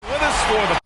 With a score, the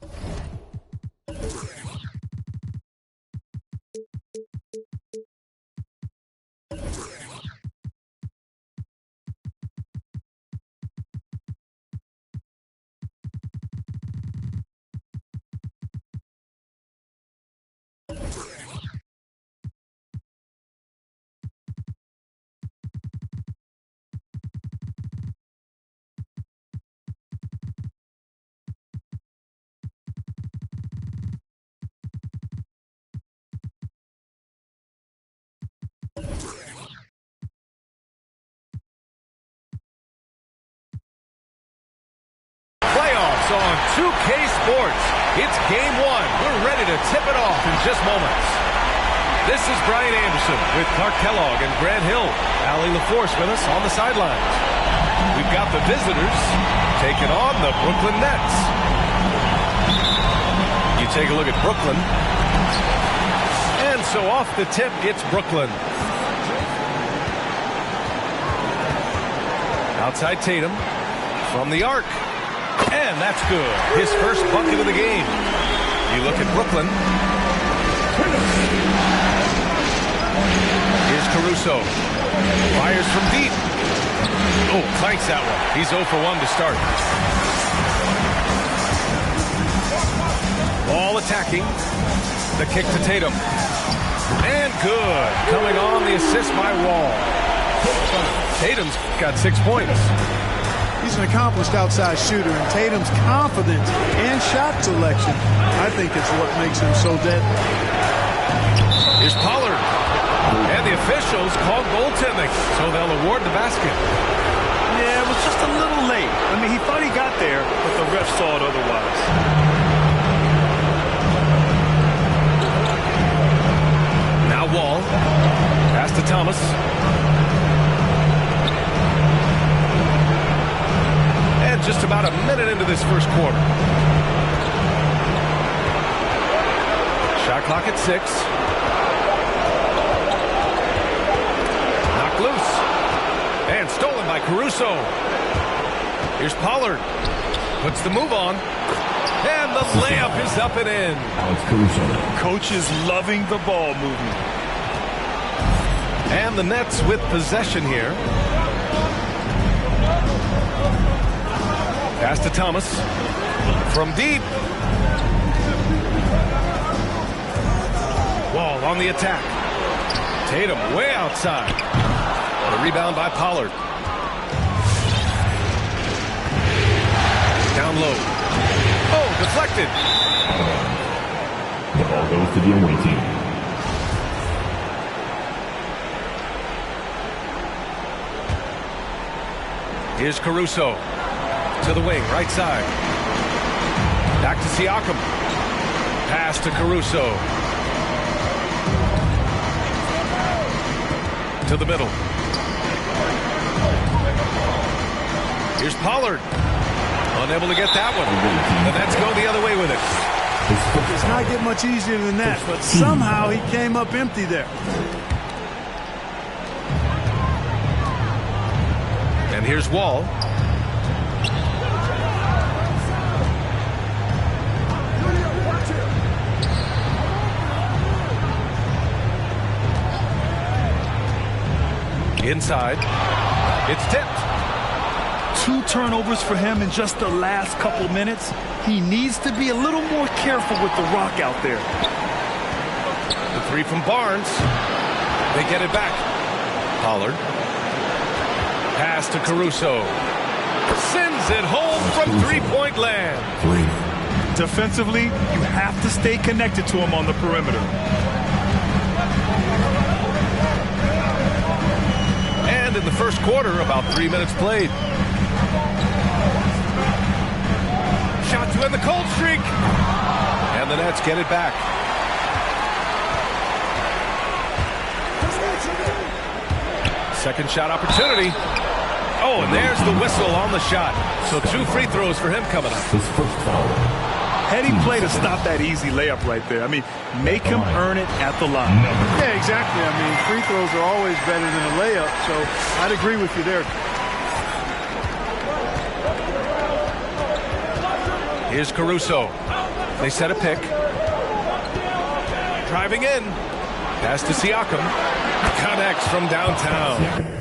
playoffs on 2K Sports. It's game one. We're ready to tip it off in just moments. This is Brian Anderson with Clark Kellogg and Grant Hill. Allie LaForce with us on the sidelines. We've got the visitors taking on the Brooklyn Nets. You take a look at Brooklyn. And so off the tip, it's Brooklyn. Outside Tatum from the arc. And that's good. His first bucket of the game. You look at Brooklyn. Here's Caruso. Fires from deep. Oh, clanks that one. He's 0 for 1 to start. Ball attacking. The kick to Tatum. And good. Coming on the assist by Wall. Tatum's got 6 points. He's an accomplished outside shooter, and Tatum's confidence and shot selection, I think, is what makes him so deadly. Here's Pollard. And the officials called goaltending, so they'll award the basket. Yeah, it was just a little late. I mean, he thought he got there, but the ref saw it otherwise. Now Wall. Pass to Thomas. And just about a minute into this first quarter. Shot clock at 6. Knocked loose. And stolen by Caruso. Here's Pollard. Puts the move on. And the layup is up and in. Alex Caruso. Coach is loving the ball movement. And the Nets with possession here. Pass to Thomas. From deep. Wall on the attack. Tatum way outside. The rebound by Pollard. Down low. Oh, deflected. The ball goes to the away team. Here's Caruso. To the wing, right side. Back to Siakam. Pass to Caruso. To the middle. Here's Pollard. Unable to get that one. The Nets go the other way with it. It's not get much easier than that, but somehow he came up empty there. And here's Wall. Inside. It's tipped. 2 turnovers for him in just the last couple minutes. He needs to be a little more careful with the rock out there. The 3 from Barnes. They get it back. Pollard. Pass to Caruso. Sends it home from 3-point land. Defensively, you have to stay connected to him on the perimeter. And in the first quarter, about 3 minutes played. Shot to end the cold streak. And the Nets get it back. Second shot opportunity. Oh, and there's the whistle on the shot. So 2 free throws for him coming up. His first foul. Heady play to stop that easy layup right there. I mean, make him earn it at the line. Yeah, exactly. I mean, free throws are always better than a layup, so I'd agree with you there. Here's Caruso. They set a pick. Driving in. Pass to Siakam. Connects from downtown.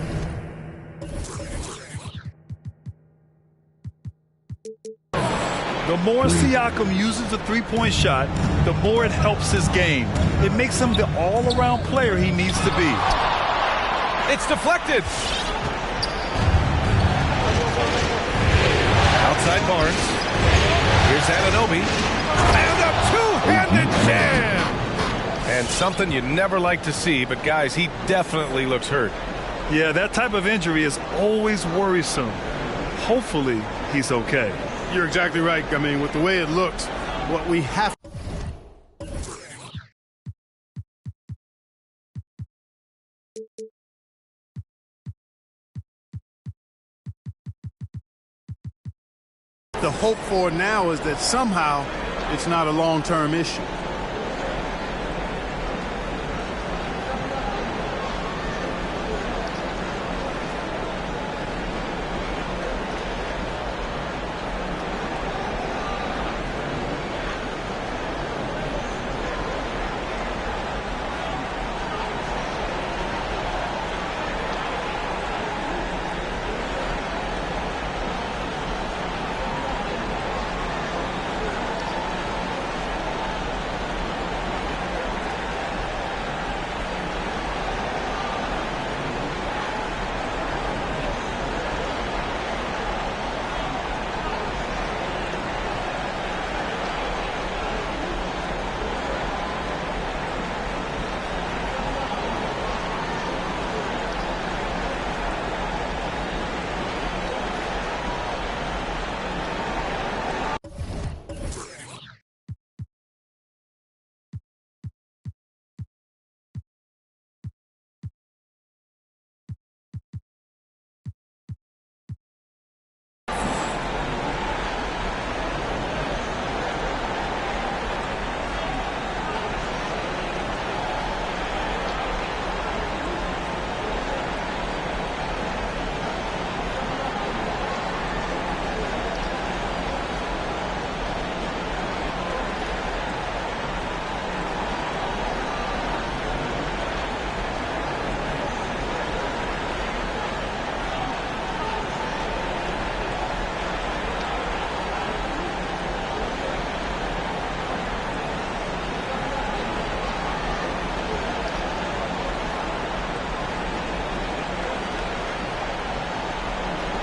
The more Siakam uses the three-point shot, the more it helps his game. It makes him the all-around player he needs to be. It's deflected. Outside Barnes. Here's Anunoby. And a two-handed jam. And something you never like to see, but guys, he definitely looks hurt. Yeah, that type of injury is always worrisome. Hopefully, he's okay. You're exactly right. I mean, with the way it looks, what we have. The hope for now is that somehow it's not a long-term issue.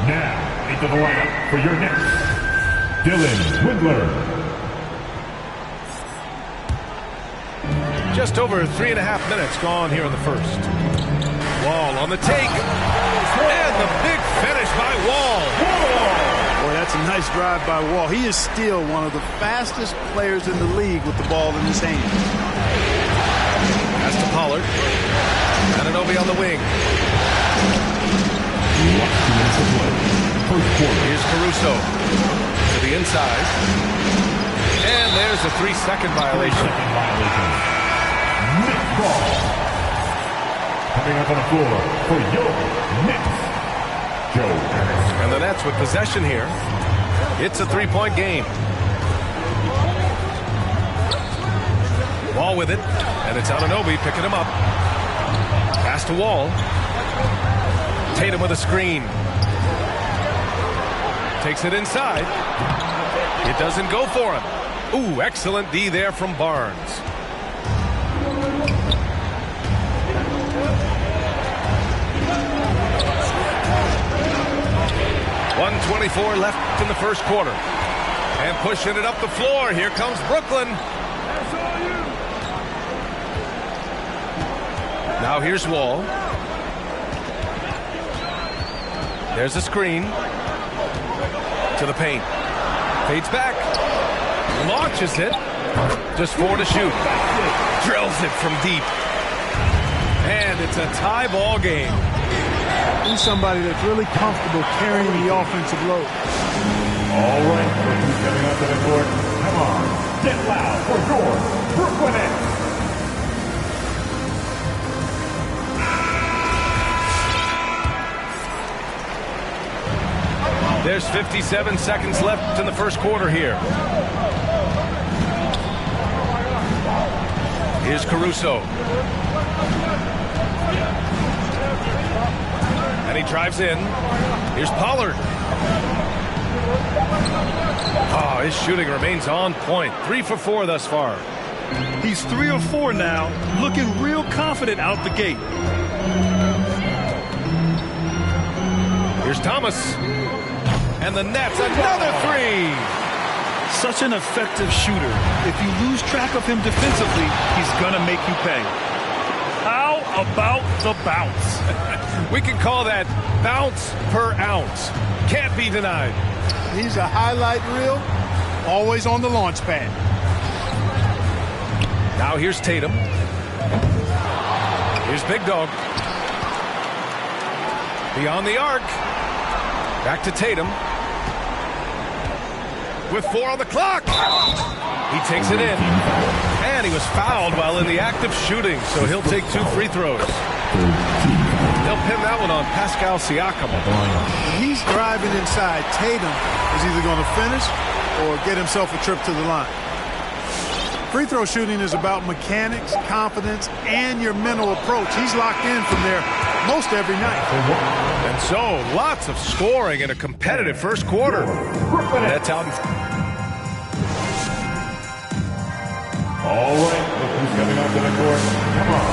Now, into the lineup for your next, Dylan Windler. Just over 3.5 minutes gone here in the first. Wall on the take. And the big finish by Wall. Boy, that's a nice drive by Wall. He is still one of the fastest players in the league with the ball in his hands. Pass to Pollard. Anunoby on the wing. Here's Caruso to the inside. And there's a 3-second violation. Nick Ball. Coming up on the floor for your Knicks, Joe Harris. And the Nets with possession here. It's a 3-point game. Wall with it. And it's Anunoby picking him up. Pass to Wall. Tatum with a screen. Takes it inside. It doesn't go for him. Ooh, excellent D there from Barnes. .124 left in the first quarter. And pushing it up the floor. Here comes Brooklyn. Now here's Wall. There's a screen. To the paint. Fades back. Launches it. Just 4 to shoot. Drills it from deep. And it's a tie ball game. He's somebody that's really comfortable carrying the offensive load. All right, who's coming up to the court? Come on, get loud for your Brooklyn Nets. There's 57 seconds left in the first quarter here. Here's Caruso. And he drives in. Here's Pollard. Oh, his shooting remains on point. 3 for 4 thus far. He's 3 or 4 now, looking real confident out the gate. Here's Thomas. And the Nets, another 3. Such an effective shooter. If you lose track of him defensively, he's going to make you pay. How about the bounce? We can call that bounce per ounce. Can't be denied. He's a highlight reel, always on the launch pad. Now here's Tatum. Here's Big Dog. Beyond the arc. Back to Tatum. With 4 on the clock. He takes it in. And he was fouled while in the act of shooting, so he'll take 2 free throws. They'll pin that one on Pascal Siakam. When he's driving inside, Tatum is either going to finish or get himself a trip to the line. Free throw shooting is about mechanics, confidence, and your mental approach. He's locked in from there most every night. And so, lots of scoring in a competitive first quarter. That's out. All right, look who's coming up to the court. Come on.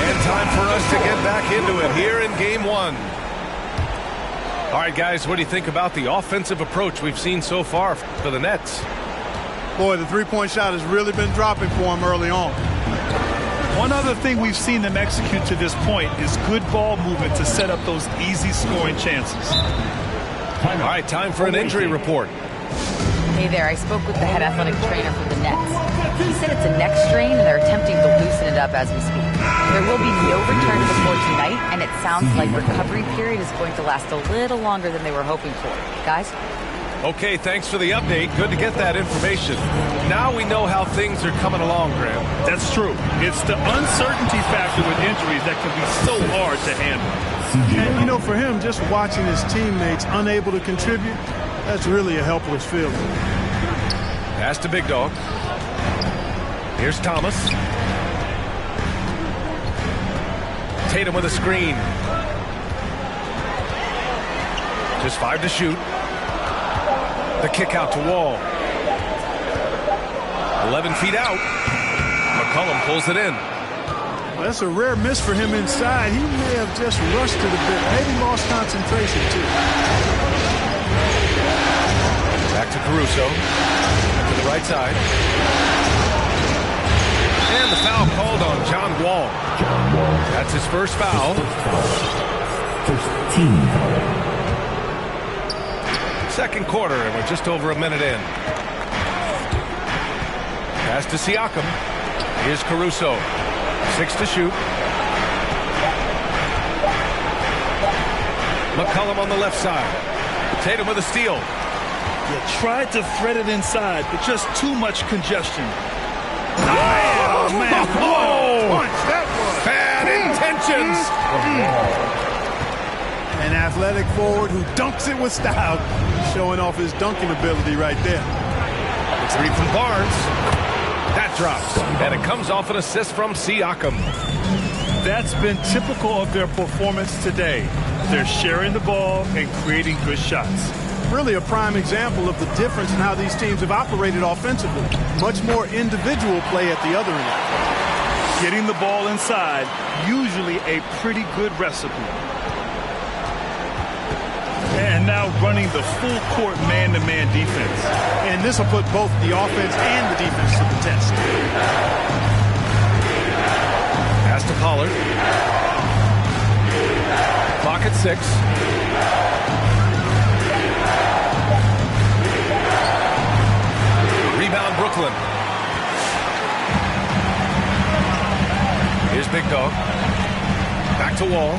And time for us to get back into it here in Game 1. All right, guys, what do you think about the offensive approach we've seen so far for the Nets? Boy, the three-point shot has really been dropping for him early on. One other thing we've seen them execute to this point is good ball movement to set up those easy scoring chances. All right, time for an injury report. Hey there, I spoke with the head athletic trainer for the Nets. He said it's a neck strain and they're attempting to loosen it up as we speak. There will be no return to the floor tonight, and it sounds like recovery period is going to last a little longer than they were hoping for. Guys? Okay, thanks for the update. Good to get that information. Now we know how things are coming along, Graham. That's true. It's the uncertainty factor with injuries that can be so hard to handle. And, you know, for him, just watching his teammates unable to contribute, that's really a helpless feeling. Pass to Big Dog. Here's Thomas. Tatum with a screen. Just 5 to shoot. The kick out to Wall. 11 feet out. McCollum pulls it in. Well, that's a rare miss for him inside. He may have just rushed it a bit. Maybe lost concentration, too. Back to Caruso. To the right side. And the foul called on John Wall. That's his first foul. First team foul. Second quarter, and we're just over a minute in. Pass to Siakam. Here's Caruso. 6 to shoot. McCollum on the left side. Tatum with a steal. You tried to thread it inside, but just too much congestion. Oh, man. Whoa! Punch, that was. Bad intentions. An athletic forward who dunks it with style, showing off his dunking ability right there. The 3 from Barnes. That drops, and it comes off an assist from Siakam. That's been typical of their performance today. They're sharing the ball and creating good shots. Really a prime example of the difference in how these teams have operated offensively. Much more individual play at the other end. Getting the ball inside, usually a pretty good recipe. And now running the full court man-to-man defense. And this will put both the offense and the defense to the test. Pass to Pollard. Clock at 6. Rebound, Brooklyn. Here's Big Dog. Back to Wall.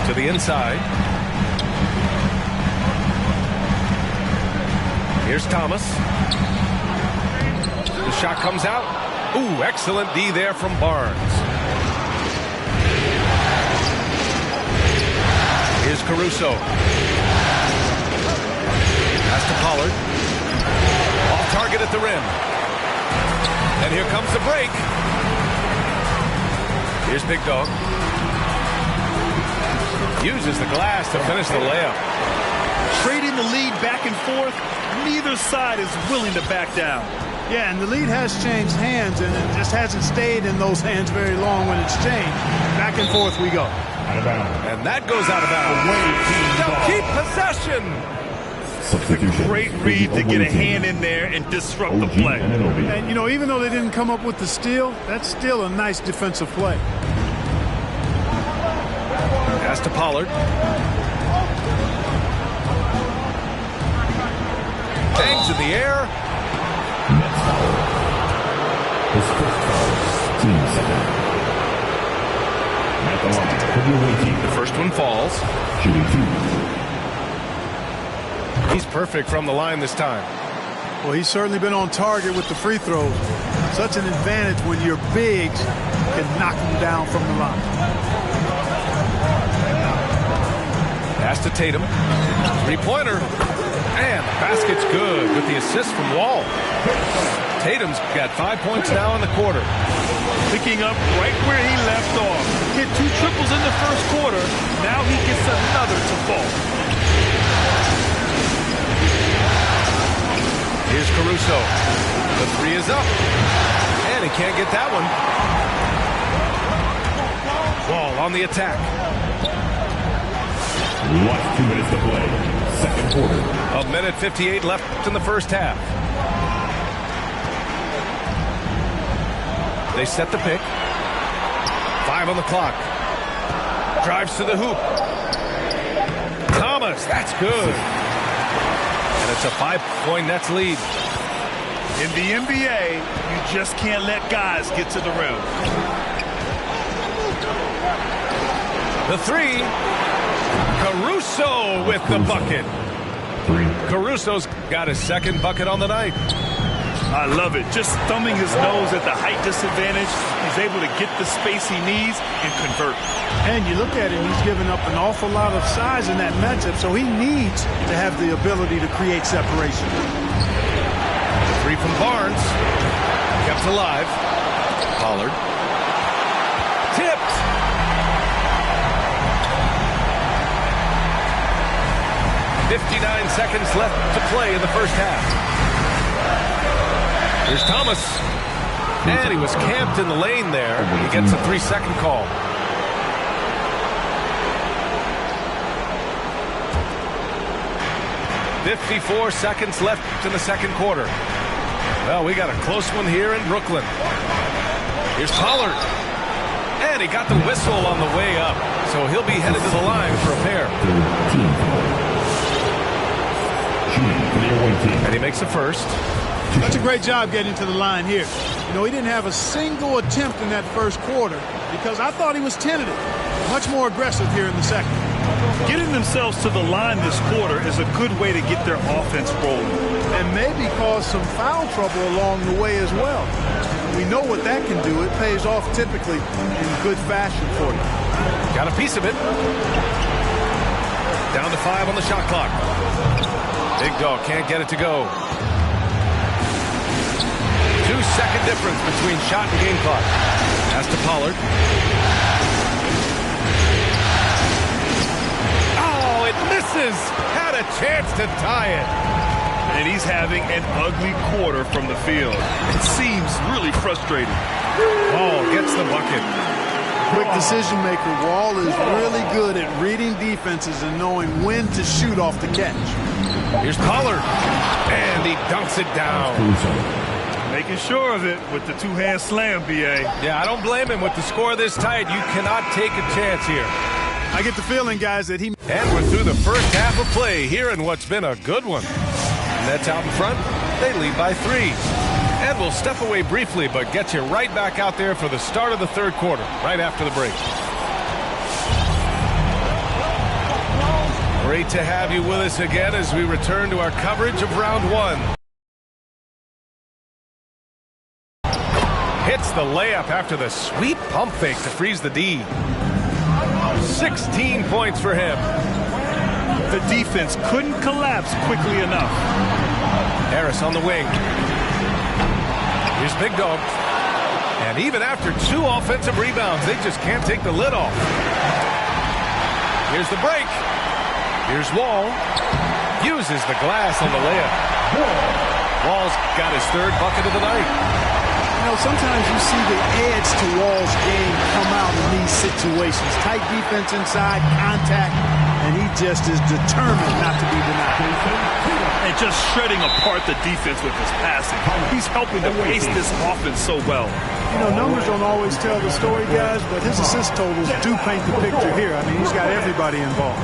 To the inside. Here's Thomas. The shot comes out. Ooh, excellent D there from Barnes. Here's Caruso. Pass to Pollard. Off target at the rim. And here comes the break. Here's Big Dog. Uses the glass to finish the layup. Trading the lead back and forth. Neither side is willing to back down. Yeah, and the lead has changed hands, and it just hasn't stayed in those hands very long when it's changed. Back and forth we go. And that goes out of bounds. They'll keep possession. Great read to get a hand in there and disrupt the play. And, you know, even though they didn't come up with the steal, that's still a nice defensive play. Pass to Pollard. Bangs in the air. His first foul, team second. At the line, The first one falls. shooting 2. He's perfect from the line this time. Well, he's certainly been on target with the free throws. Such an advantage when your bigs can knock them down from the line. Pass to Tatum. Three-pointer. And the basket's good with the assist from Wall. Tatum's got 5 points now in the quarter. Picking up right where he left off. Hit 2 triples in the first quarter. Now he gets another to fall. Here's Caruso. The three is up. And he can't get that one. Wall on the attack. Last 2 minutes to play. Second quarter. A minute 58 left in the first half. They set the pick. 5 on the clock. Drives to the hoop. Thomas, that's good. And it's a 5-point Nets lead. In the NBA, you just can't let guys get to the rim. The three. Caruso with the bucket. 3. Caruso's got his second bucket on the night. I love it. Just thumbing his nose at the height disadvantage. He's able to get the space he needs and convert. And you look at him, he's given up an awful lot of size in that matchup, so he needs to have the ability to create separation. Three from Barnes. Kept alive. Pollard. Tipped. .59 seconds left to play in the first half. Here's Thomas. And he was camped in the lane there. He gets a 3-second call. .54 seconds left in the second quarter. Well, we got a close one here in Brooklyn. Here's Pollard. And he got the whistle on the way up. So he'll be headed to the line for a pair. And he makes the first. That's a great job getting to the line here. You know, he didn't have a single attempt in that first quarter because I thought he was tentative. Much more aggressive here in the second. Getting themselves to the line this quarter is a good way to get their offense rolling. And maybe cause some foul trouble along the way as well. We know what that can do. It pays off typically in good fashion for you. Got a piece of it. Down to 5 on the shot clock. Big Dog can't get it to go. 2-second difference between shot and game clock. Pass to Pollard. Oh, it misses. Had a chance to tie it. And he's having an ugly quarter from the field. It seems really frustrating. Wall gets the bucket. Quick decision maker. Wall is really good at reading defenses and knowing when to shoot off the catch. Here's Pollard. And he dunks it down. Making sure of it with the two-hand slam, B.A. Yeah, I don't blame him. With the score this tight, you cannot take a chance here. I get the feeling, guys, that he... And we're through the first half of play here in what's been a good one. Nets out in front. They lead by 3. And we'll step away briefly, but get you right back out there for the start of the third quarter, right after the break. Great to have you with us again as we return to our coverage of round 1. Hits the layup after the sweet pump fake to freeze the D. 16 points for him. The defense couldn't collapse quickly enough. Harris on the wing. Here's Big Dog. And even after 2 offensive rebounds, they just can't take the lid off. Here's the break. Here's Wall. Uses the glass on the layup. Wall's got his 3rd bucket of the night. You know, sometimes you see the edge to Wall's game come out in these situations. Tight defense inside, contact, and he just is determined not to be denied. And just shredding apart the defense with his passing. He's helping to pace this offense so well. You know, numbers don't always tell the story, guys, but his assist totals do paint the picture here. I mean, he's got everybody involved.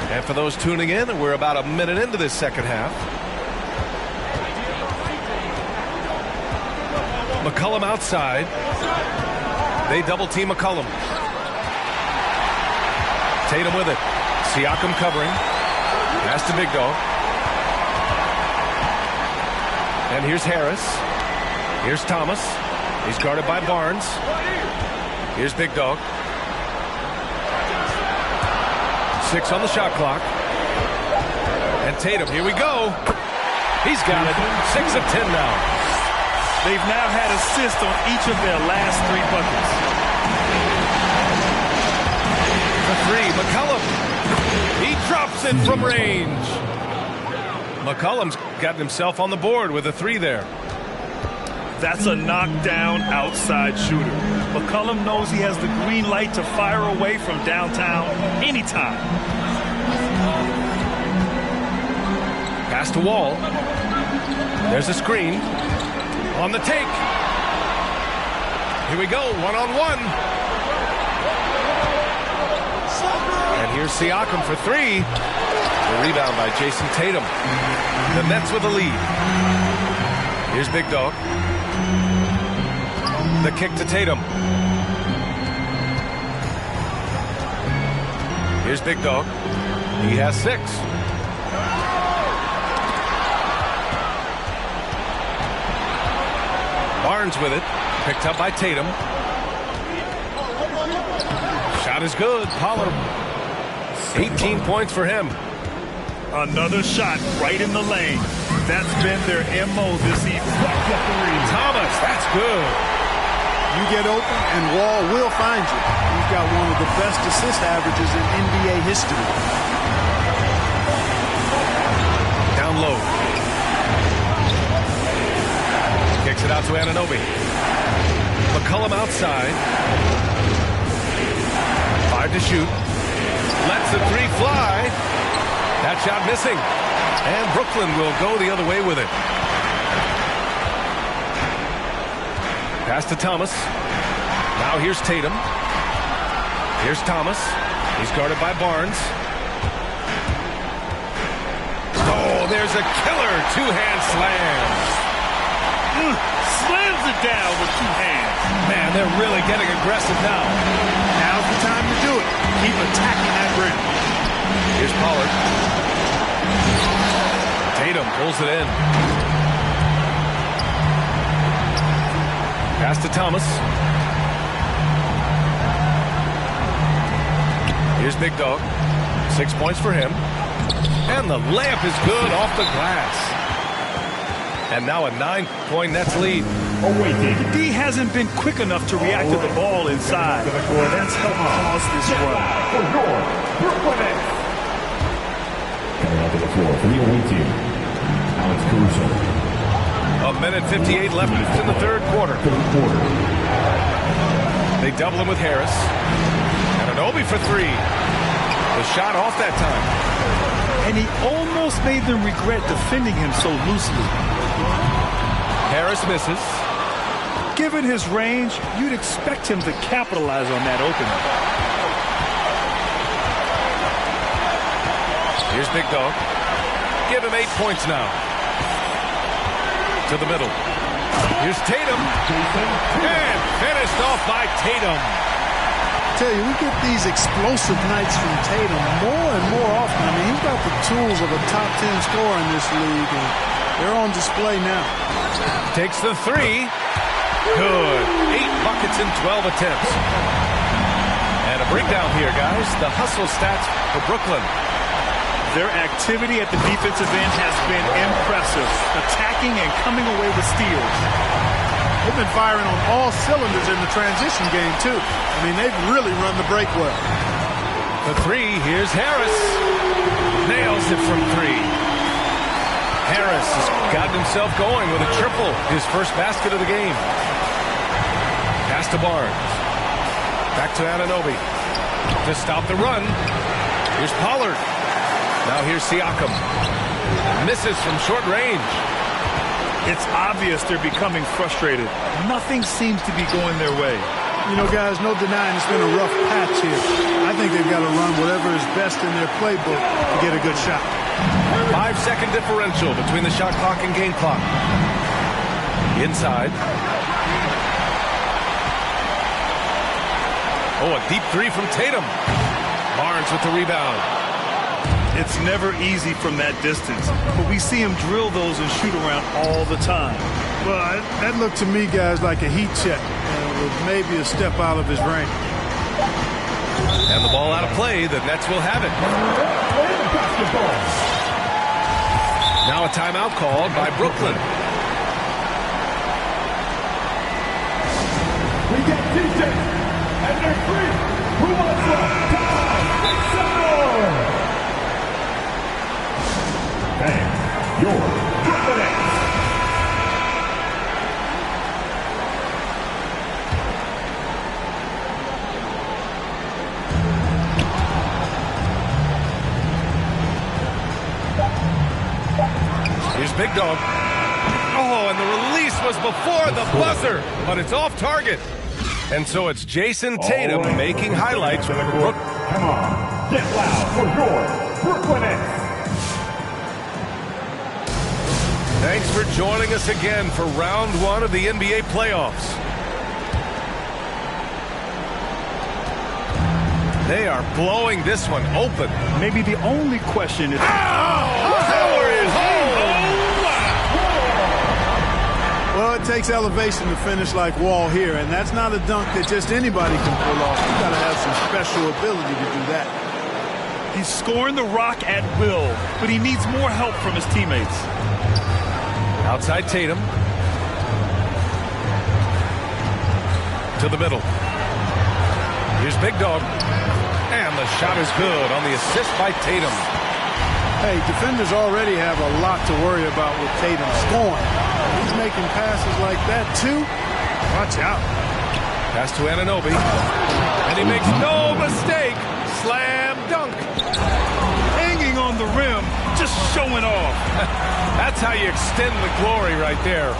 And for those tuning in, we're about a minute into this second half. McCollum outside. They double team McCollum. Tatum with it. Siakam covering. Pass to Big Dog. And here's Harris. Here's Thomas. He's guarded by Barnes. Here's Big Dog. 6 on the shot clock. And Tatum, here we go. He's got it. 6 of 10 now. They've now had assists on each of their last 3 buckets. The 3, McCollum. He drops it from range. McCollum's gotten himself on the board with a 3 there. That's a knockdown outside shooter. McCollum knows he has the green light to fire away from downtown anytime. Pass to Wall. There's a screen. On the take. Here we go, 1-on-1. And here's Siakam for 3. The rebound by Jason Tatum. The Nets with the lead. Here's Big Dog. The kick to Tatum. Here's Big Dog. He has 6. Barnes with it. Picked up by Tatum. Shot is good. Pollard. 18 points for him. Another shot right in the lane. That's been their MO this evening. Thomas, that's good. You get open, and Wall will find you. He's got one of the best assist averages in NBA history. Down low. Kicks it out to Anunoby. McCollum outside. 5 to shoot. Lets the 3 fly. That shot missing. And Brooklyn will go the other way with it. Pass to Thomas. Now here's Tatum. Here's Thomas. He's guarded by Barnes. Oh, there's a killer 2-hand slam. Slams it down with 2 hands. Man, they're really getting aggressive now. Now's the time to do it. Keep attacking that rim. Here's Pollard. Tatum pulls it in. Pass to Thomas. Here's Big Dog. 6 points for him. And the layup is good off the glass. And now a 9-point Nets lead. D hasn't been quick enough to react to the ball inside. That's helped cause this run. floor for the away team, Alex Caruso. 1:58 left in the third quarter. They double him with Harris. And Anunoby for three. The shot off that time. And he almost made them regret defending him so loosely. Harris misses. Given his range, you'd expect him to capitalize on that opening. Here's Big Dog. Give him 8 points now. To the middle. Here's Tatum. And finished off by Tatum. I tell you, we get these explosive nights from Tatum more and more often. I mean, he's got the tools of a top 10 scorer in this league, and they're on display now. Takes the three. Good. 8 buckets in 12 attempts. And a breakdown here, guys. The hustle stats for Brooklyn. Their activity at the defensive end has been impressive, attacking and coming away with steals. They've been firing on all cylinders in the transition game, too. I mean, they've really run the break well. The three, here's Harris. Nails it from three. Harris has gotten himself going with a triple, his first basket of the game. Pass to Barnes. Back to Anunoby. To stop the run. Here's Pollard. Now here's Siakam. Misses from short range. It's obvious they're becoming frustrated. Nothing seems to be going their way. You know, guys, no denying it's been a rough patch here. I think they've got to run whatever is best in their playbook to get a good shot. 5-second differential between the shot clock and game clock. Inside. Oh, a deep three from Tatum. Barnes with the rebound. It's never easy from that distance, but we see him drill those and shoot around all the time. Well, that looked to me, guys, like a heat check with maybe a step out of his range. And the ball out of play. The Nets will have it. Now a timeout called by Brooklyn. We get DJ and they're free. Who wants one? And your Brooklyn Nets. Here's Big Dog. Oh, and the release was before the buzzer, but it's off target. And so it's Jason Tatum making highlights for Brooklyn. Come on, get loud for your Brooklyn Nets. Thanks for joining us again for round one of the NBA playoffs. They are blowing this one open. Maybe the only question is... Power is home! Well, it takes elevation to finish like Wall here, and that's not a dunk that just anybody can pull off. You've got to have some special ability to do that. He's scoring the rock at will, but he needs more help from his teammates. Outside Tatum. To the middle. Here's Big Dog. And the shot is good on the assist by Tatum. Hey, defenders already have a lot to worry about with Tatum scoring. He's making passes like that, too. Watch out. Pass to Anunoby. And he makes no mistake. Slam dunk. Hanging on the rim, just showing off. That's how you extend the glory right there.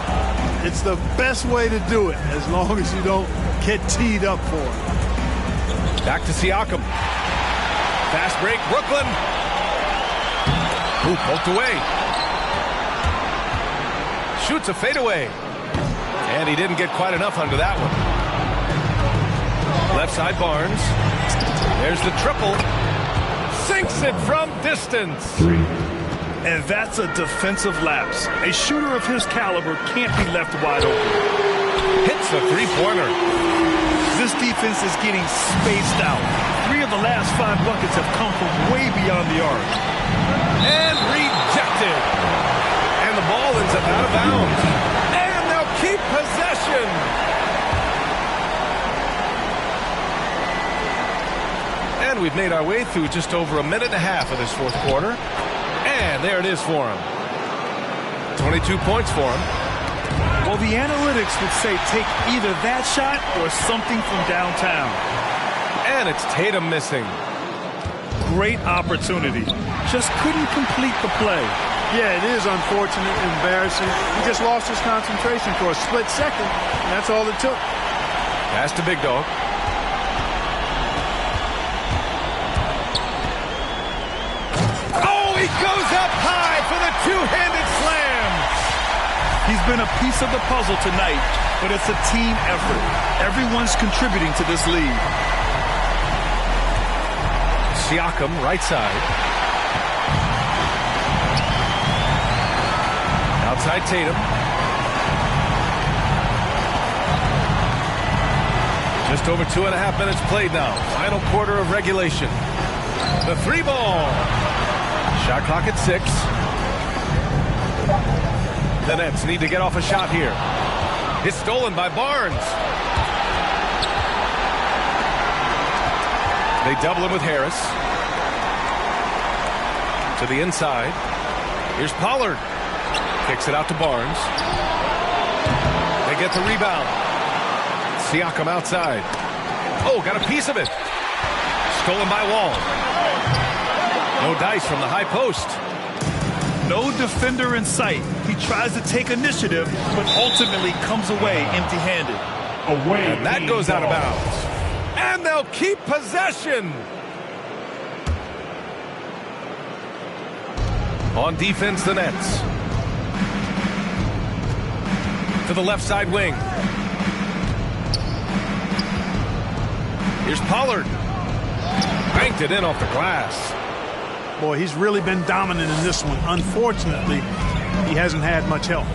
It's the best way to do it, as long as you don't get teed up for it. Back to Siakam. Fast break, Brooklyn. Ooh, poked away. Shoots a fadeaway. And he didn't get quite enough under that one. Left side Barnes. There's the triple. Sinks it from distance. And that's a defensive lapse. A shooter of his caliber can't be left wide open. Hits a three-pointer. This defense is getting spaced out. 3 of the last 5 buckets have come from way beyond the arc. And rejected. And the ball ends up out of bounds. And they'll keep possession. And we've made our way through just over a minute and a half of this fourth quarter. And There it is for him. 22 points for him. Well, the analytics would say take either that shot or something from downtown. And it's Tatum missing. Great opportunity. Just couldn't complete the play. Yeah, it is unfortunate, embarrassing. He just lost his concentration for a split second, and that's all it took. Pass to Big Dog. Oh, he goes up high for the two-handed slam. He's been a piece of the puzzle tonight, but it's a team effort. Everyone's contributing to this lead. Siakam, right side. Outside Tatum. Just over 2.5 minutes played now. Final quarter of regulation. The three ball. Shot clock at 6. The Nets need to get off a shot here. It's stolen by Barnes. They double him with Harris. To the inside. Here's Pollard. Kicks it out to Barnes. They get the rebound. Siakam outside. Oh, got a piece of it. Stolen by Wall. No dice from the high post. No defender in sight. He tries to take initiative, but ultimately comes away empty-handed. And that goes out of bounds. And they'll keep possession. On defense, the Nets. To the left side wing. Here's Pollard. Banked it in off the glass. Boy, he's really been dominant in this one. Unfortunately, he hasn't had much help.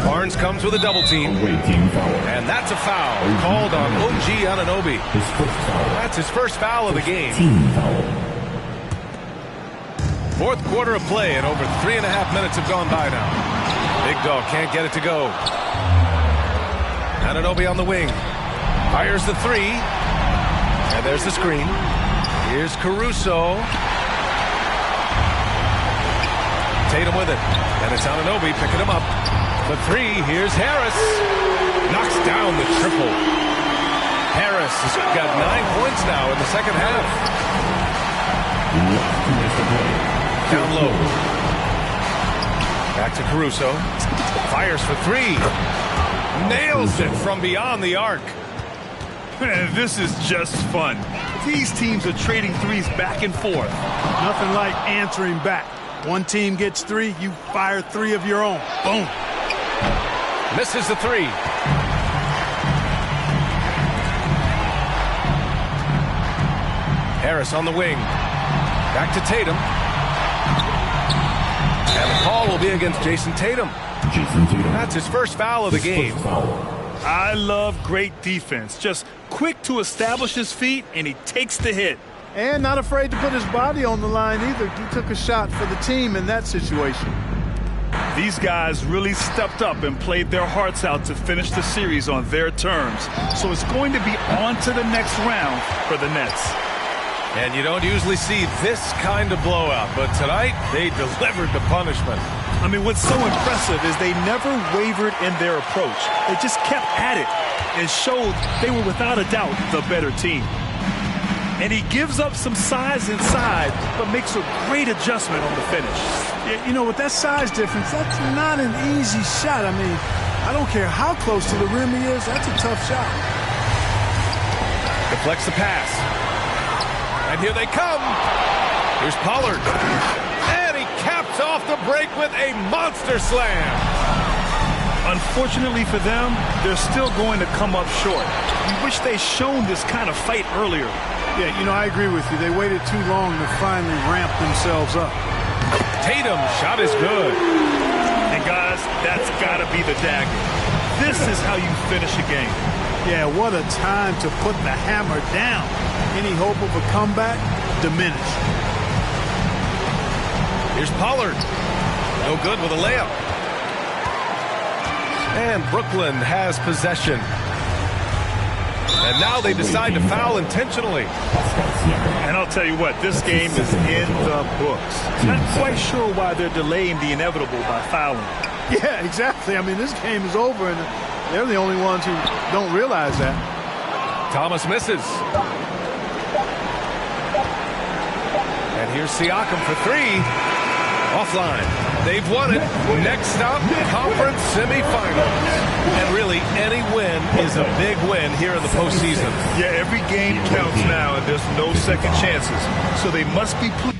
Barnes comes with a double team. And that's a foul called on OG Anunoby. That's his first foul of the game. Fourth quarter of play, and over 3.5 minutes have gone by now. Big Dog can't get it to go. Anunoby on the wing. Fires the three. And there's the screen. Here's Caruso. Tatum with it. And it's Anunoby picking him up. The three. Here's Harris. Knocks down the triple. Harris has got 9 points now in the second half. Down low. Back to Caruso. Fires for three. Nails it from beyond the arc. Man, this is just fun. These teams are trading threes back and forth. Nothing like answering back. One team gets 3, you fire 3 of your own. Boom. Misses the three. Harris on the wing. Back to Tatum. And the call will be against Jason Tatum. That's his first foul of the game. I love great defense. Just quick to establish his feet, and he takes the hit. And not afraid to put his body on the line either. He took a shot for the team in that situation. These guys really stepped up and played their hearts out to finish the series on their terms. So it's going to be on to the next round for the Nets. And you don't usually see this kind of blowout, but tonight they delivered the punishment. I mean, what's so impressive is they never wavered in their approach. They just kept at it and showed they were without a doubt the better team. And he gives up some size inside, but makes a great adjustment on the finish. Yeah, you know, with that size difference, that's not an easy shot. I mean, I don't care how close to the rim he is, that's a tough shot. Deflects the pass. And here they come. Here's Pollard. And he caps off the break with a monster slam. Unfortunately for them, they're still going to come up short. We wish they'd shown this kind of fight earlier. Yeah, you know, I agree with you. They waited too long to finally ramp themselves up. Tatum shot is good. And guys, that's got to be the dagger. This is how you finish a game. Yeah, what a time to put the hammer down. Any hope of a comeback diminished. Here's Pollard. No good with a layup. And Brooklyn has possession. And now they decide to foul intentionally. And I'll tell you what, this game is in the books. Not quite sure why they're delaying the inevitable by fouling. Yeah, exactly. I mean, this game is over, and they're the only ones who don't realize that. Thomas misses. And here's Siakam for three. Offline. They've won it. Next stop, conference semifinals. And really, any win is a big win here in the postseason. Yeah, every game counts now, and there's no second chances. So they must be pleased.